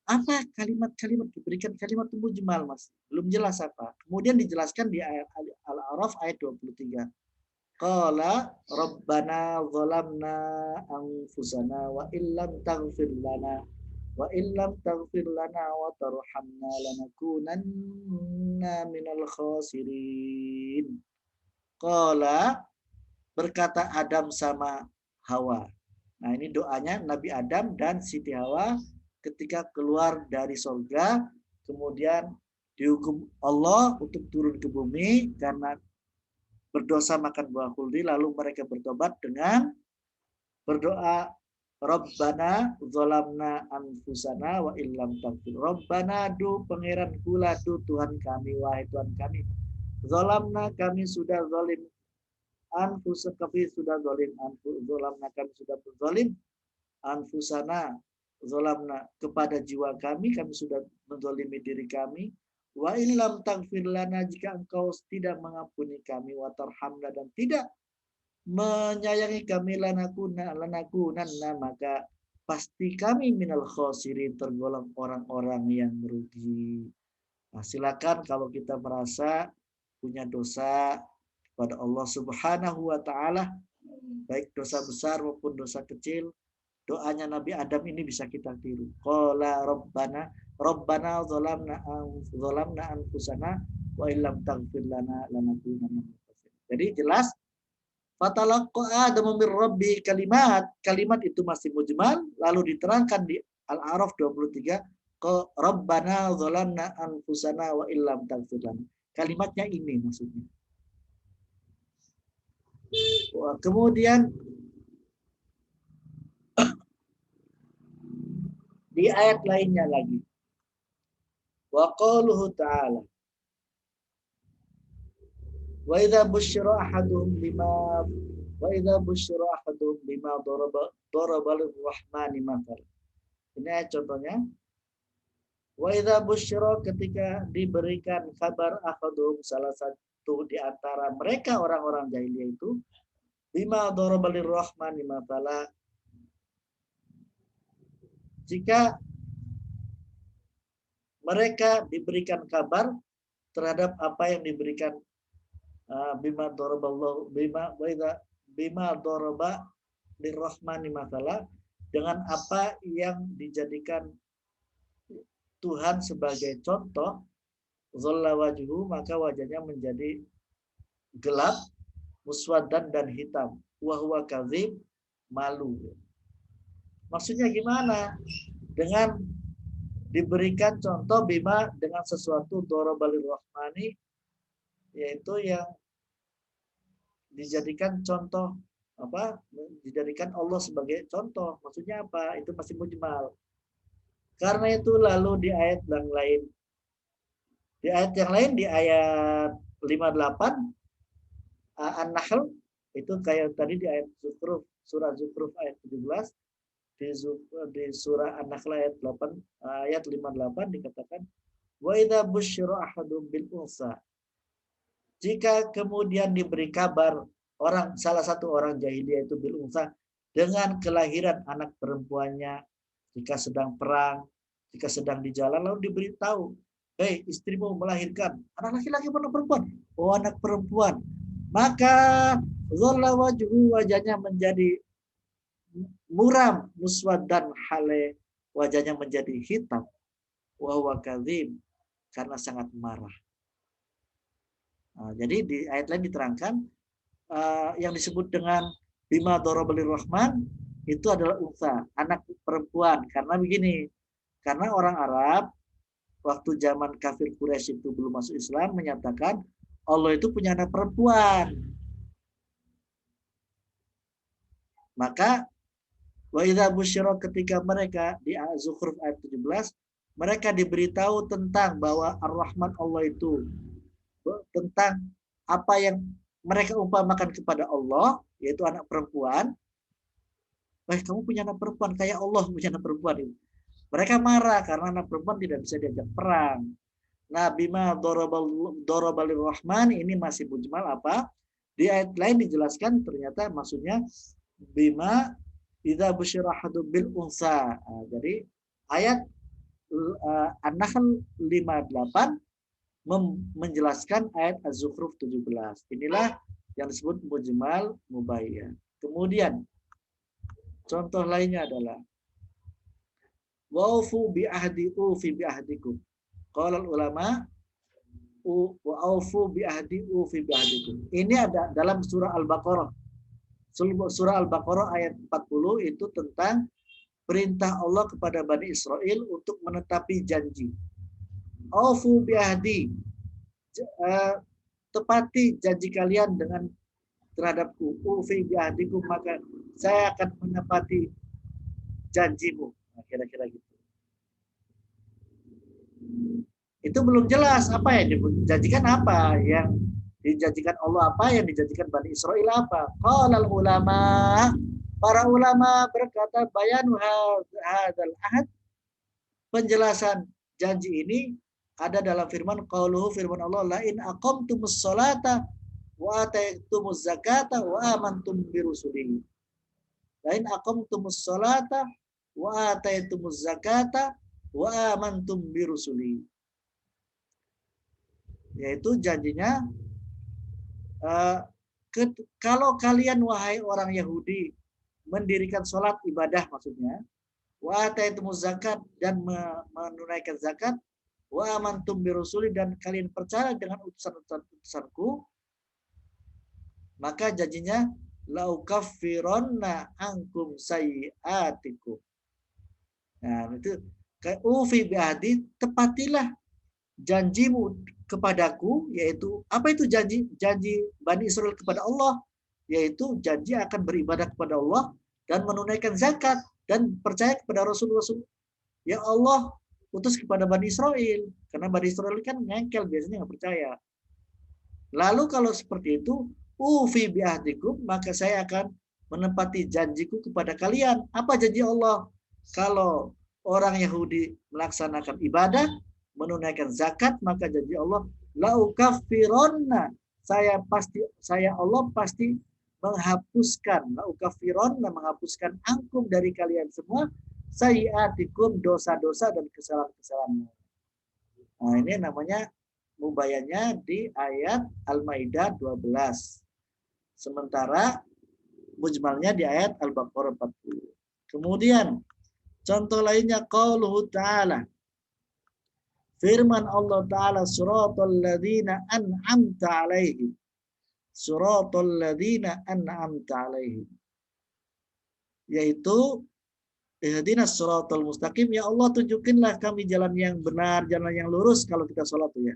Apa kalimat-kalimat? Diberikan kalimat mujmal, Mas. Belum jelas apa. Kemudian dijelaskan di ayat Al-A'raf ayat 23. Qala rabbana zalamna anfusana wa illam taghfir lana wa illam taghfir lana wa tarhamna lanakunanna minal khasirin. Qala, berkata Adam sama Hawa. Nah, ini doanya Nabi Adam dan Siti Hawa ketika keluar dari surga, kemudian dihukum Allah untuk turun ke bumi karena berdosa makan buah khuldi, lalu mereka bertobat dengan berdoa, Rabbana zalamna anfusana wa illam taghfir. Rabbana, du pangeran kula, du Tuhan kami, wahai Tuhan kami. Zalamna, kami sudah zalim, anfusana, kami sudah zalim, zalamna, kami sudah berzalim, anfusana, zalamna, kepada jiwa kami sudah menzalimi diri kami. Wa illam taghfir lana, jika engkau tidak mengampuni kami, wa tarhamna, dan tidak menyayangi kami, lanakunanna, maka pasti kami minal khasirin, tergolong orang-orang yang merugi. Nah, silakan kalau kita merasa punya dosa kepada Allah Subhanahu wa taala, baik dosa besar maupun dosa kecil, doanya Nabi Adam ini bisa kita tiru. Qala rabbana zalamna anfusana wa illam taghfir lana lanakunanna. Jadi jelas, fatalaqqa Adamu min rabbi kalimat. Kalimat itu masih mujmal, lalu diterangkan di Al-A'raf 23, Rabbana zalamna anfusana wa illam taghfir lana. Kalimatnya ini maksudnya. Kemudian di ayat lainnya lagi, wa qaluhu ta'ala, wa idza busyira ahaduhum bima daraba lir-rahmani mathal. Ini ayat contohnya. Wa idza busyira, ketika diberikan kabar, ahaduhum, salah satu di antara mereka orang-orang jahiliyah itu, bima daraba lir-rahmani mathala, jika mereka diberikan kabar terhadap apa yang diberikan bima daraba lirrahmani mathala, dengan apa yang dijadikan Tuhan sebagai contoh, dhalla wajhu, maka wajahnya menjadi gelap, muswaddan dan hitam. Wa huwa kadzib, malu. Maksudnya gimana? Dengan diberikan contoh bima dengan sesuatu dorobalil rahmani, yaitu yang dijadikan contoh, apa, dijadikan Allah sebagai contoh. Maksudnya apa? Itu masih mujmal. Karena itu lalu di ayat yang lain, di ayat 58 An-Nahl, itu kayak tadi di ayat Zukhruf, surah Zukhruf ayat 17, di surah An-Nahl ayat 8, ayat 58 dikatakan wa idza busyira ahadum bil unsa. Jika kemudian diberi kabar salah satu orang jahiliyah itu bil unsa dengan kelahiran anak perempuannya, jika sedang perang, jika sedang di jalan, lalu diberitahu, hei, istrimu melahirkan anak laki-laki atau perempuan? Oh, anak perempuan. Maka dhalla wajhu, wajahnya menjadi muram, muswaddan hale, wajahnya menjadi hitam, wa huwa kadzib, karena sangat marah. Nah, jadi di ayat lain diterangkan yang disebut dengan bima dorobalir rahman itu adalah unsa, anak perempuan. Karena begini, karena orang Arab waktu zaman kafir Quraisy itu belum masuk Islam menyatakan Allah itu punya anak perempuan. Maka wa idza busyira, ketika mereka di Zukhruf ayat 17 mereka diberitahu tentang bahwa Ar-Rahman Allah itu, tentang apa yang mereka umpamakan kepada Allah, yaitu anak perempuan. Kamu punya anak perempuan, kayak Allah punya anak perempuan. Mereka marah karena anak perempuan tidak bisa diajak perang. Nah, bima dorobalir rahman ini masih mujmal apa? Di ayat lain dijelaskan ternyata maksudnya bima idza busyira ahadum bil unsa. Nah, jadi ayat An-Nahl 58 menjelaskan ayat Az-Zukhruf 17. Inilah yang disebut mujmal mubayyan. Kemudian contoh lainnya adalah waufu bi ahdi ufi bi ahdikum. Qala ulama wa aufu bi ahdi ufi bi ahdikum. Ini ada dalam surah Al-Baqarah. Surah Al-Baqarah ayat 40 itu tentang perintah Allah kepada Bani Israel untuk menetapi janji. Aufu bi ahdi, tepati janji kalian dengan terhadapku. Ufi bi ahdikum, maka saya akan menepati janjimu. Nah, kira-kira gitu. Itu belum jelas apa yang dijanjikan, apa yang dijanjikan Allah, apa yang dijanjikan Bani Israel apa. Qalal ulama, para ulama berkata bayanu hadzal ahad, penjelasan janji ini ada dalam firman qauluhu, firman Allah, la in aqamtumus sholata wa ataitumuz zakata wa amantum birusuli. La in aqamtumus sholata wa ataitumuz zakata wa amantum birusuli. Yaitu janjinya kalau kalian wahai orang Yahudi mendirikan sholat ibadah, maksudnya wa ataitumuz zakat, dan menunaikan zakat, wa amantum birusuli, dan kalian percaya dengan utusan-utusanku, maka janjinya laukaffiranna ankum sayiatikum. Nah, itu kayak ufi bi'ahdi, tepatilah janjimu kepadaku, yaitu apa itu janji? Janji Bani Israel kepada Allah, yaitu janji akan beribadah kepada Allah dan menunaikan zakat dan percaya kepada Rasul-Rasul ya Allah utus kepada Bani Israel. Karena Bani Israel kan ngengkel, biasanya nggak percaya. Lalu kalau seperti itu, ufi bi'ahdikum, maka saya akan menepati janjiku kepada kalian. Apa janji Allah? Kalau orang Yahudi melaksanakan ibadah, menunaikan zakat, maka janji Allah, laukafironna, saya Allah pasti menghapuskan, laukafironna, menghapuskan angkum dari kalian semua, sayiatikum, dosa-dosa dan kesalahan-kesalahanmu. Nah, ini namanya mubayanya di ayat Al-Maidah 12. Sementara mujmalnya di ayat Al-Baqarah 40. Kemudian contoh lainnya qauluhu ta'ala, firman Allah Ta'ala, suratal ladzina an'amta alaihim, siratal ladzina an'amta 'alaihim. Yaitu ihdinas siratal mustaqim, ya Allah tunjukinlah kami jalan yang benar, jalan yang lurus kalau kita sholat tuh ya.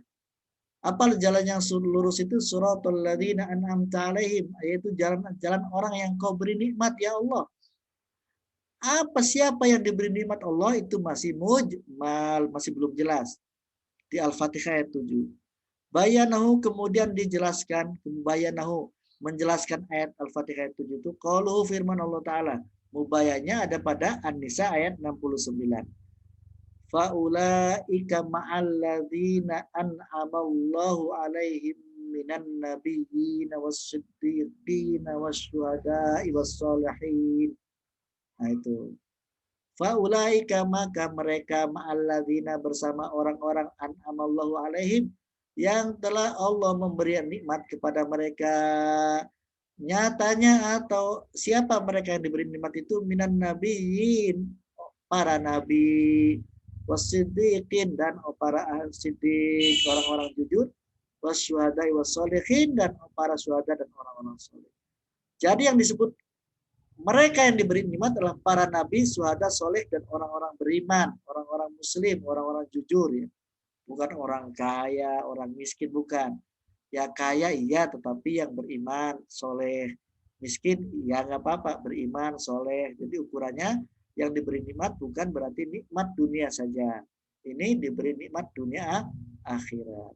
Apa jalan yang lurus itu? Siratal ladzina an'amta 'alaihim, yaitu jalan orang yang kau beri nikmat ya Allah. Siapa yang diberi nikmat Allah itu masih mujmal, masih belum jelas. Di Al-Fatihah ayat 7. Bayanahu kemudian dijelaskan, bayanahu menjelaskan ayat Al-Fatihah ayat 7 itu qauluhu firman Allah Ta'ala. Mubayanya ada pada An-Nisa ayat 69. Faulaika ma'alladzina an'amallahu alaihim minan nabiyyin was-siddiqin wasyuhada'i was-shalihin. Nah itu. Faulaika maka mereka ma'alladzina bersama orang-orang an'amallahu alaihim yang telah Allah memberi nikmat kepada mereka. Nyatanya atau siapa mereka yang diberi nikmat itu? Minan nabiyyin, para nabi, wasiddiqin dan para siddiq, orang-orang jujur, wasyuhada'i wassolihin dan para syuhada dan orang-orang soleh. Jadi yang disebut mereka yang diberi nikmat adalah para nabi, syuhada, soleh, dan orang-orang beriman, orang-orang muslim, orang-orang jujur. Ya. Bukan orang kaya, orang miskin, bukan. Ya kaya iya, tetapi yang beriman, soleh. Miskin, ya nggak apa-apa, beriman, soleh. Jadi ukurannya yang diberi nikmat bukan berarti nikmat dunia saja. Ini diberi nikmat dunia akhirat.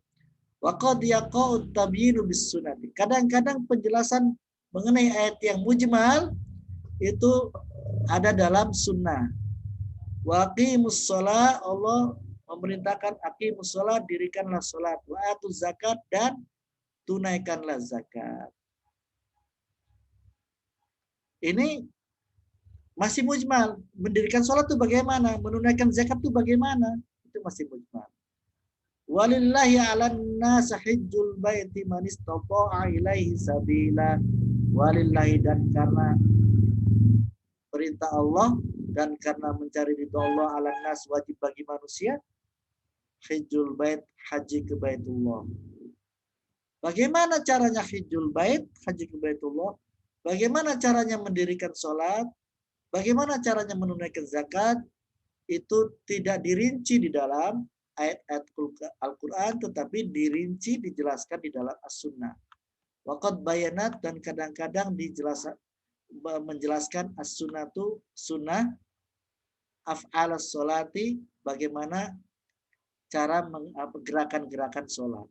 Wa qad yaqa'u tabyinu bis sunnati. Kadang-kadang penjelasan mengenai ayat yang mujmal itu ada dalam sunnah. Wa aqimus shalah, Allah memerintahkan aqimus shalah, dirikanlah salat, wa atuz zakat dan tunaikanlah zakat. Ini masih mujmal. Mendirikan salat itu bagaimana? Menunaikan zakat itu bagaimana? Itu masih mujmal. Walillahi 'alan nas hajjul baiti man istata'a ilaihi sabila. Walillahi, dan karena perintah Allah dan karena mencari ridho Allah, 'alan nas wajib bagi manusia hajjul bait, haji ke Baitullah. Bagaimana caranya hajjul bait, haji ke Baitullah? Bagaimana caranya mendirikan sholat? Bagaimana caranya menunaikan zakat? Itu tidak dirinci di dalam ayat-ayat Al-Quran, tetapi dirinci, dijelaskan di dalam As-Sunnah. Waqad bayanat, dan kadang-kadang menjelaskan As-Sunnah itu sunnah af'al sholati, bagaimana cara gerakan-gerakan sholat.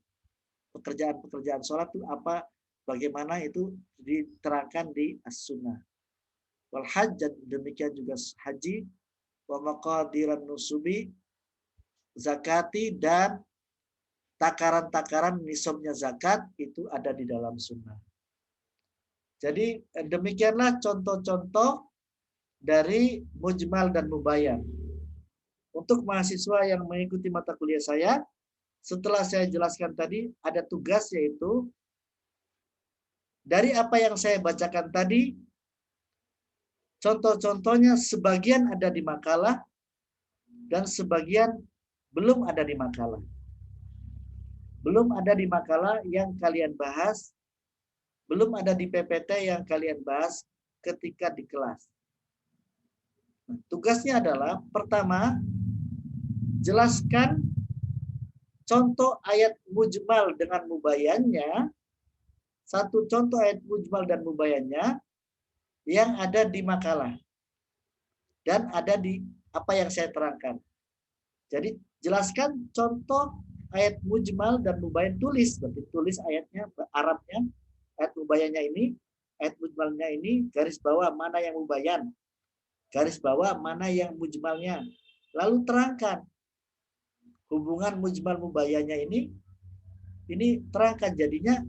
Pekerjaan-pekerjaan sholat itu apa, bagaimana itu diterangkan di As-Sunnah. Wal hajj, demikian juga haji, wa maqadiran nusubi, zakati, dan takaran-takaran nisabnya zakat itu ada di dalam sunnah. Jadi demikianlah contoh-contoh dari mujmal dan mubayyan. Untuk mahasiswa yang mengikuti mata kuliah saya, setelah saya jelaskan tadi, ada tugas, yaitu dari apa yang saya bacakan tadi, contoh-contohnya sebagian ada di makalah dan sebagian belum ada di makalah. Belum ada di makalah yang kalian bahas, belum ada di PPT yang kalian bahas ketika di kelas. Nah, tugasnya adalah pertama, jelaskan contoh ayat mujmal dengan mubayyannya, satu contoh ayat mujmal dan mubayyannya yang ada di makalah dan ada di apa yang saya terangkan. Jadi jelaskan contoh ayat mujmal dan mubayyan, tulis, berarti tulis ayatnya Arabnya, ayat mubayyannya ini, ayat mujmalnya ini, garis bawah mana yang mubayyan, garis bawah mana yang mujmalnya, lalu terangkan hubungan mujmal mubayyannya ini terangkan, jadinya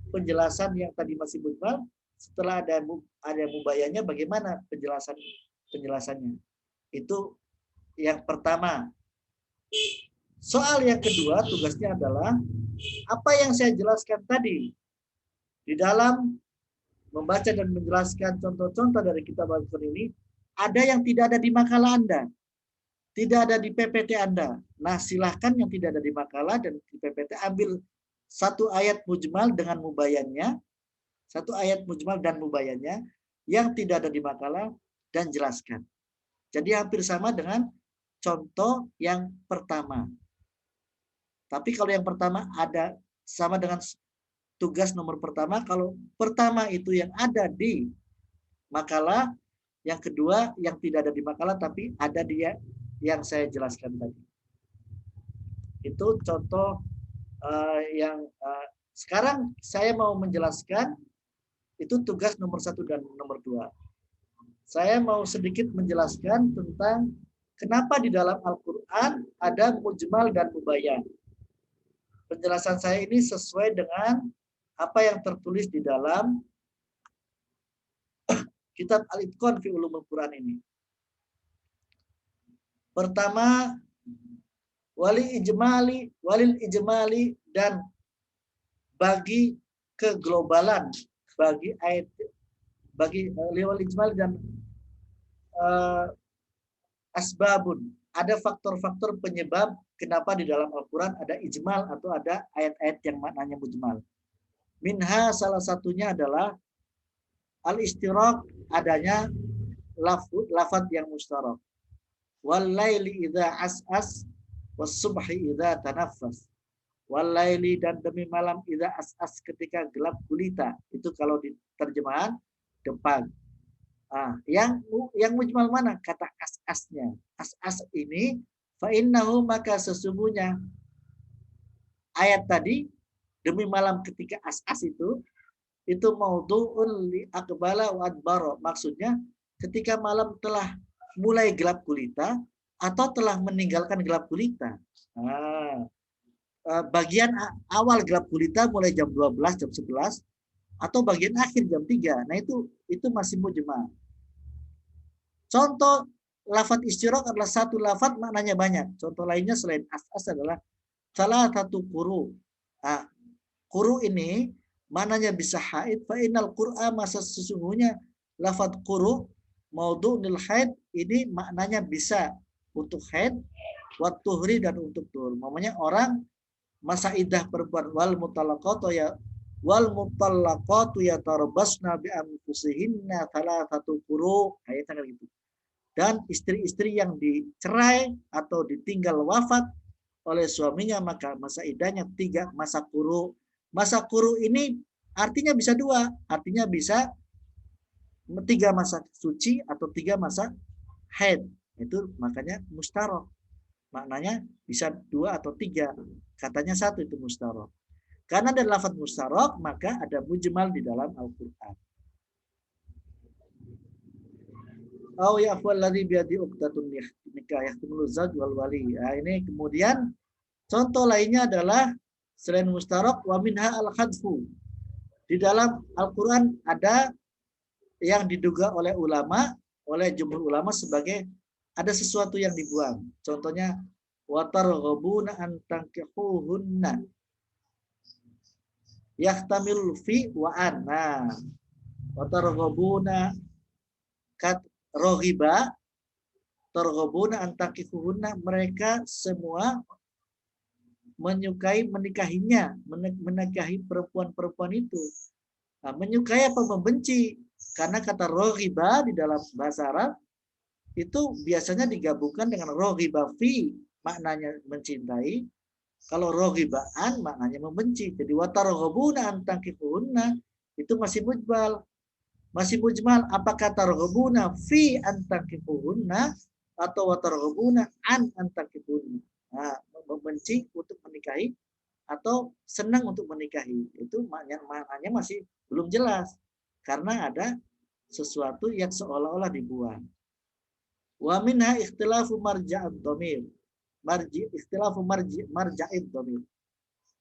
penjelasan yang tadi masih mujmal, setelah ada mubayyannya bagaimana penjelasannya. Itu yang pertama. Soal yang kedua, tugasnya adalah apa yang saya jelaskan tadi di dalam membaca dan menjelaskan contoh-contoh dari kitab Al-Quran ini, ada yang tidak ada di makalah Anda, tidak ada di PPT Anda. Nah, silahkan yang tidak ada di makalah dan di PPT ambil satu ayat mujmal dengan mubayannya, satu ayat mujmal dan mubayannya yang tidak ada di makalah dan jelaskan. Jadi hampir sama dengan contoh yang pertama. Tapi kalau yang pertama ada sama dengan tugas nomor pertama, kalau pertama itu yang ada di makalah, yang kedua yang tidak ada di makalah tapi ada dia yang saya jelaskan tadi. Itu contoh yang sekarang saya mau menjelaskan itu tugas nomor 1 dan nomor 2. Saya mau sedikit menjelaskan tentang kenapa di dalam Al-Quran ada mujmal dan mubayyan. Penjelasan saya ini sesuai dengan apa yang tertulis di dalam kitab Al-Itqan fi Ulumul Quran ini. Pertama, walil ijmali dan bagi keglobalan, bagi ayat, bagi wal ijmal dan asbabun. Ada faktor-faktor penyebab kenapa di dalam Al-Quran ada ijmal atau ada ayat-ayat yang maknanya mujmal. Minha salah satunya adalah al-istiraq, adanya lafaz yang mustarak. Wal-laili idza as'as was-subhi idza tanaffas. Wal-laili dan demi malam idza as'as ketika gelap gulita. Itu kalau di terjemahan depan. Yang mujmal mana? Kata as-asnya. As-as ini fa innahu maka sesungguhnya ayat tadi demi malam ketika as-as itu maudhu'un li aqbala wa adbara. Maksudnya ketika malam telah mulai gelap gulita atau telah meninggalkan gelap gulita. Bagian awal gelap gulita mulai jam 12, jam 11 atau bagian akhir jam 3. Nah itu masih mujmal. Contoh lafaz istiraq adalah satu lafaz maknanya banyak. Contoh lainnya selain as-as adalah salah satu quru. Quru ini maknanya bisa haid. Fa innal qur'a masa sesungguhnya lafaz quru maudhu'ul haid ini maknanya bisa untuk haid, wat tuhri dan untuk tuhur. Namanya orang masa iddah perempuan wal mutallaqatu yatarabbasna bi anfusihinna thalathatu quru. Ayatnya gitu. Dan istri-istri yang dicerai atau ditinggal wafat oleh suaminya maka masa iddahnya 3 masa quru. Masa quru ini artinya bisa 2, artinya bisa 3 masa suci atau 3 masa haid. Itu makanya mustarok. Maknanya bisa 2 atau 3. Katanya 1 itu mustarok. Karena ada lafaz mustarok maka ada mujmal di dalam Al-Quran. Au ya'ful ladzi biyadi uqdatun nikah yahtumul zawj wal wali. Ini kemudian contoh lainnya adalah selain mustarok wa minha al-khadfu. Di dalam Al-Qur'an ada yang diduga oleh ulama, oleh jumhur ulama sebagai ada sesuatu yang dibuang. Contohnya wa targhabuna an tankihuhunna yahtamil fi wa anna. Wa targhabuna kat rohiba targhabuna antakifuhunna, mereka semua menyukai menikahinya, menikahi perempuan-perempuan itu. Menyukai apa membenci? Karena kata rohiba di dalam bahasa Arab itu biasanya digabungkan dengan rohiba fi, maknanya mencintai. Kalau rohibaan maknanya membenci. Jadi watarghabuna antakifuhunna itu masih mujmal. Masih mujmal, apakah targhabuna fi antakifuhunna atau watarghabuna an antakifuhunna. Membenci untuk menikahi atau senang untuk menikahi. Itu maknanya masih belum jelas. Karena ada sesuatu yang seolah-olah dibuang. Wa minha ikhtilafu marja'id dhamir. Ikhtilafu marja'id dhamir.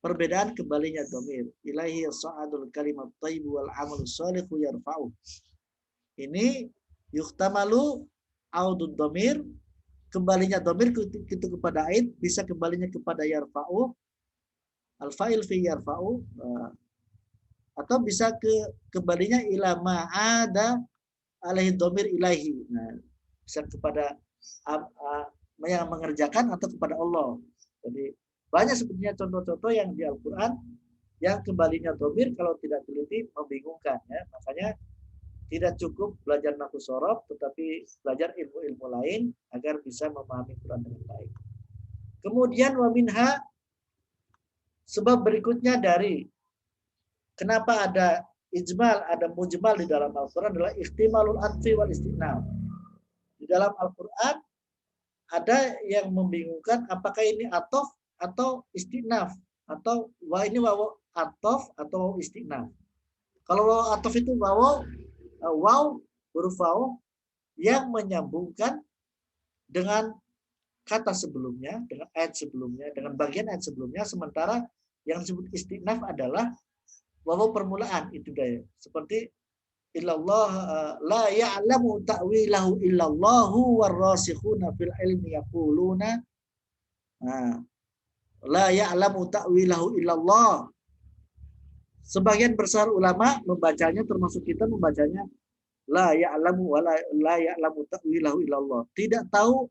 Perbedaan kembalinya dhamir. Ilaihi sa'adul kalimat thayyib wal amal shalihu yarfa'u. Ini yuhtamalu audud dhamir, kembalinya dhamir itu kepada aid, bisa kembalinya kepada yarfa'u, al-fa'il fi yarfa'u, atau bisa kembalinya ila ma'ada alaihi dhamir ilaihi. Nah, bisa kepada yang mengerjakan atau kepada Allah. Jadi banyak sebetulnya contoh-contoh yang di Al-Quran Yang kembalinya dhamir kalau tidak teliti membingungkan ya. Makanya tidak cukup belajar nahwu shorof, tetapi belajar ilmu-ilmu lain agar bisa memahami Quran dengan baik. Kemudian wa minha, sebab berikutnya dari kenapa ada ijmal, ada mujmal di dalam Al-Quran adalah ihtimalul atfi wal istinaf. Di dalam Al-Quran ada yang membingungkan apakah ini atof atau istinaf, atau wah ini waw atof atau istinaf. Kalau waw atof itu waw huruf waw yang menyambungkan dengan kata sebelumnya, dengan ayat sebelumnya, dengan bagian ayat sebelumnya, sementara yang disebut istinaf adalah waw permulaan itu daya. Seperti illallah la ya'lamu ta'wilahu illallahu warrasikhuna fil ilmi yaquluna la ya'lamu ta'wilahu illallah. Sebagian besar ulama membacanya, termasuk kita membacanya la ya'lamu wa la ya'lamu ta'wilahu illallah. Tidak tahu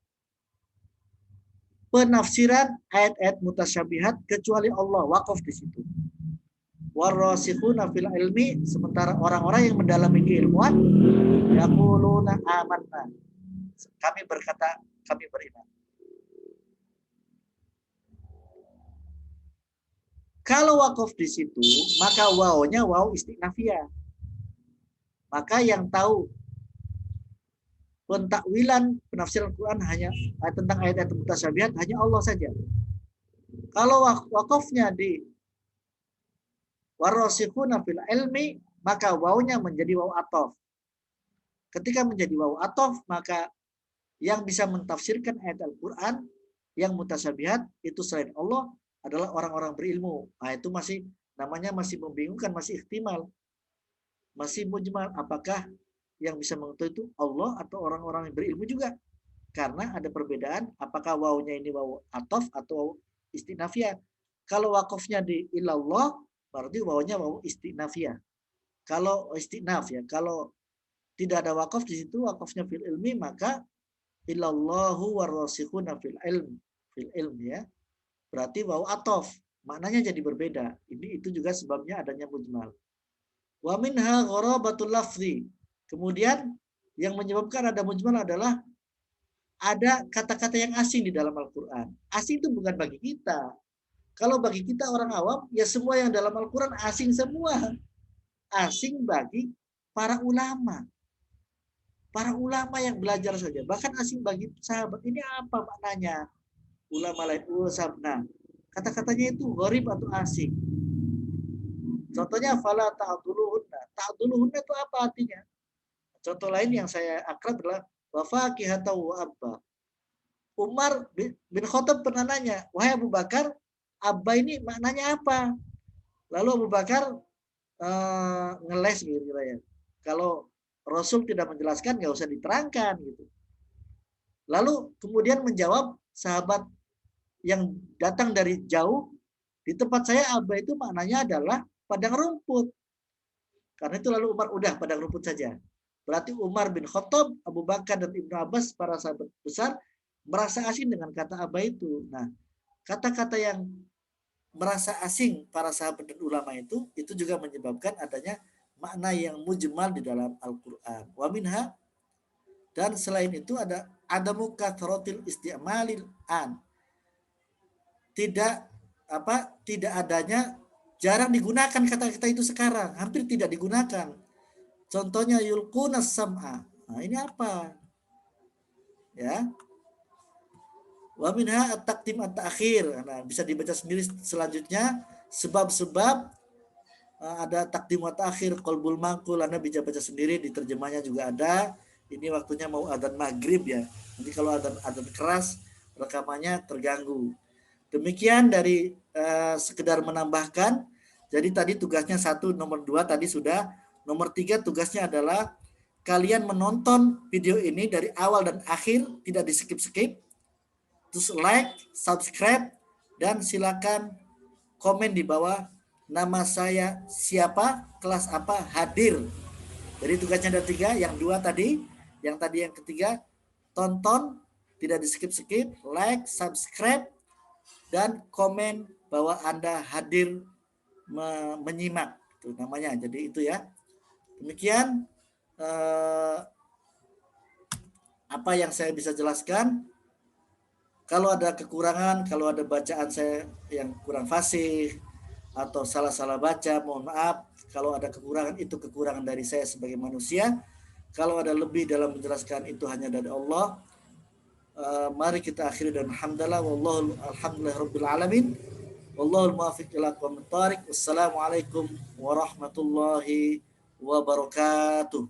penafsiran ayat-ayat mutasyabihat kecuali Allah, waqaf di situ. Warrasikhuna fil ilmi, sementara orang-orang yang mendalami keilmuan yaquluna amanna, kami berkata kami beriman. Kalau waqaf di situ, maka wawnya waw istinafiyah. Maka yang tahu pentakwilan penafsiran Quran hanya tentang ayat-ayat mutasyabihat hanya Allah saja. Kalau waqafnya di warasikhuna fil ilmi, maka wawnya menjadi waw atof. Ketika menjadi waw atof, maka yang bisa mentafsirkan ayat Al-Quran yang mutasyabihat itu selain Allah adalah orang-orang berilmu. Nah, itu masih namanya masih membingungkan, masih ihtimal, masih mujmal. Apakah yang bisa mengetahui itu Allah atau orang-orang yang berilmu juga? Karena ada perbedaan apakah wawnya ini waw atof atau istinafiyah. Kalau wakofnya di ilallah, berarti wawnya waw istinafiyah. Kalau istinaf ya, kalau tidak ada wakaf di situ, wakafnya fil ilmi, maka ilallahu warrasikhuna fil ilm ya. Berarti waw atof, maknanya jadi berbeda. Ini itu juga sebabnya adanya mujmal. Wa minha gharabatul lafzi. Kemudian yang menyebabkan ada mujmal adalah ada kata-kata yang asing di dalam Al-Quran. Asing itu bukan bagi kita. Kalau bagi kita orang awam, ya semua yang dalam Al-Quran asing semua. Asing bagi para ulama. Para ulama yang belajar saja. Bahkan asing bagi sahabat. Ini apa maknanya? Ulama lain. Nah, kata-katanya itu gharib atau asing. Contohnya, fala ta'duluhunna. Ta'duluhunna itu apa artinya? Contoh lain yang saya akrab adalah wafaqihata wa abba. Umar bin Khattab pernah nanya, wahai Abu Bakar, abba ini maknanya apa? Lalu Abu Bakar ngeles gitu ya. Kalau Rasul tidak menjelaskan, nggak usah diterangkan gitu. Lalu kemudian menjawab sahabat yang datang dari jauh, di tempat saya abba itu maknanya adalah padang rumput. Karena itu lalu Umar udah padang rumput saja. Berarti Umar bin Khattab, Abu Bakar dan Ibnu Abbas, para sahabat besar, merasa asing dengan kata abba itu. Nah, kata-kata yang merasa asing para sahabat dan ulama itu juga menyebabkan adanya makna yang mujmal di dalam Al-Quran. Wa minha, dan selain itu ada adamu kathratil isti'malil an. Tidak adanya, jarang digunakan kata-kata itu sekarang, hampir tidak digunakan. Contohnya yulqunas sam'a. Nah, ini apa? Ya. Wa minha at-taqdim at-ta'khir. Nah, bisa dibaca sendiri selanjutnya sebab-sebab ada takdim wa ta'khir, qalbul mangkul, Anda bisa baca sendiri, di terjemahnya juga ada. Ini waktunya mau adzan maghrib ya. Nanti kalau adzan keras rekamannya terganggu. Demikian dari sekedar menambahkan. Jadi tadi tugasnya 1, nomor 2 tadi sudah. Nomor 3 tugasnya adalah kalian menonton video ini dari awal dan akhir, tidak di skip-skip. Terus like, subscribe, dan silakan komen di bawah, nama saya siapa, kelas apa, hadir. Jadi tugasnya ada 3, yang 2 tadi, yang ketiga, tonton, tidak di skip-skip, like, subscribe, dan komen bahwa Anda hadir menyimak itu namanya. Jadi itu ya. Demikian apa yang saya bisa jelaskan. Kalau ada kekurangan, kalau ada bacaan saya yang kurang fasih atau salah-salah baca, mohon maaf. Kalau ada kekurangan, itu kekurangan dari saya sebagai manusia. Kalau ada lebih dalam menjelaskan, itu hanya dari Allah. Mari kita akhiri dan alhamdulillah rabbil alamin. Wallahul muwaffiq ila aqwamit thariq. Wassalamualaikum warahmatullahi wabarakatuh.